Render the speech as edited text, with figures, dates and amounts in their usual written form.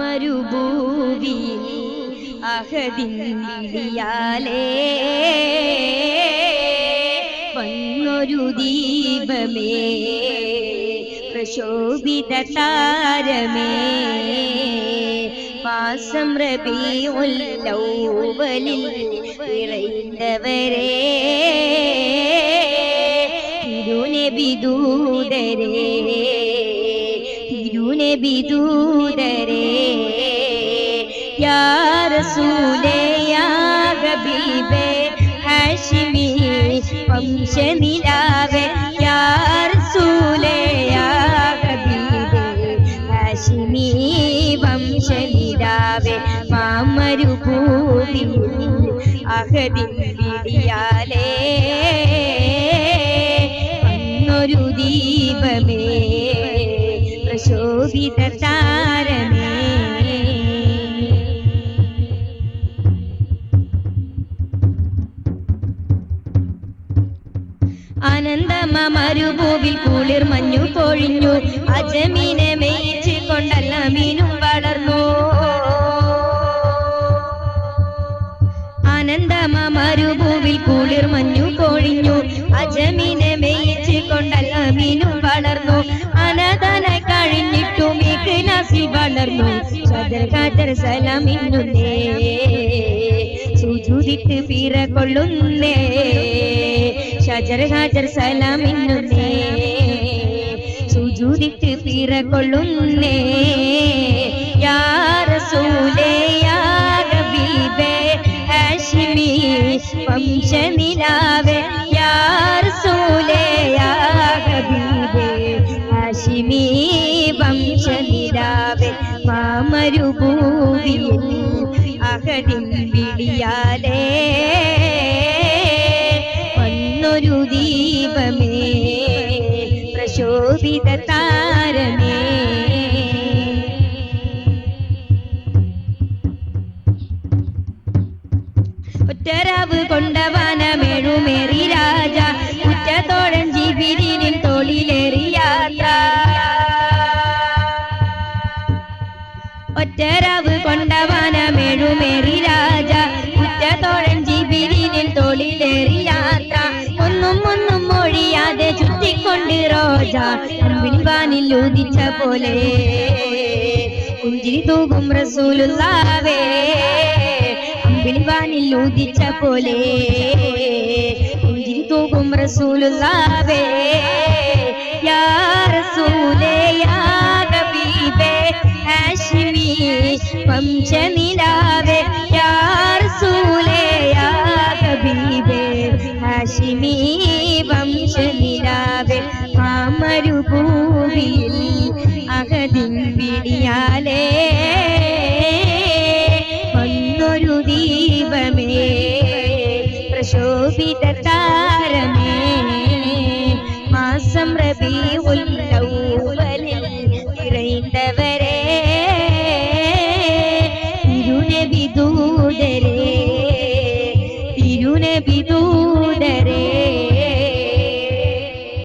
മാമരുഭൂവി അഹദിൻ വിളിയാലേ വന്നൊരു ദീപമേ പ്രശോഭിത താരമേ മാസം റബീഉൽ അവ്വലിൽ നിറയുന്നവരേ തിരുനബി ദൂതരേ തിരുനബി ദൂതരേ യാ റസൂലേ യാ ഹബീബേ ഹാഷിമി വംശനിലാവേ യാ റസൂലേ യാ ഹബീബേ ഹാഷിമി വംശനിലാവേ മാമരുഭൂമിയിൽ അഹദിൻ വിളിയാലേ വന്നൊരു ദീപമേ പ്രശോഭിത താരമേ ആനന്ദമരുഭൂവിൽ കുളിർ മഞ്ഞു പൊഴിഞ്ഞു അജമീനെ മേയിച്ച് കൊണ്ടല്ല മീനും വളർന്നു ആനന്ദമരുഭൂവിൽ കുളിർ മഞ്ഞു പൊഴിഞ്ഞു അജമീനെ മേയിച്ച് കൊണ്ടല്ല മീനും വളർന്നു അനാഥനായി കഴിഞ്ഞിട്ടും ഇഖ്ലാസിൽ വളർന്നു ഷജർ ഖാജർ സലാമിന്നുന്നേ സുജൂദിട്ട് പിറ കൊള്ളുന്നേ ഷജർ ഖാജർ സലാമിന്നുന്നേ സുജൂദിട്ട് പിറ കൊള്ളുന്നേ യാ റസൂലേ യാ ഹബീബേ ഹാഷിമി വംശനിലാവേ യാ റസൂലേ യാ ഹബീബേ ഹാഷിമി വംശനിലാവേ മാമരുഭൂവിയിൽ അഹദിൻ വിളിയാലേ വന്നൊരു ദീപമേ പ്രശോഭിത താരമേ ഒറ്റരാവ് കൊണ്ടവനമേഴുമേറി രാജ ഉറ്റത്തോഴൻ ജിബിരിലിൻ തോളിലേറി യാത്ര ഒറ്റരാവ് കൊണ്ടവനമേഴുമേറി രാജ ഉറ്റത്തോഴൻ ജിബിരിലിൻ തോളിലേറി യാത്ര ഒന്നും മൊഴിയാതെ ചുറ്റിക്കൊണ്ട് റോജ അമ്പിളിവാനിൽ ഉദിച്ച പോലെ പുഞ്ചിരി തൂകും റസൂലുള്ളാവേ അമ്പിളിവാനിൽ ഉദിച്ച പോലെ പുഞ്ചിരി തൂകും റസൂലുള്ളാവേ യാ റസൂലേ യാ ഹബീബേ ഹാഷിമി വംശനിലാവേ യാ റസൂലേ യാ ഹബീബേ ഹാഷിമി വംശനിലാവേ മാമരുഭൂവിയിൽ അഹദിൻ വിളിയാലേ വന്നൊരു ദീപമേ പ്രശോഭിത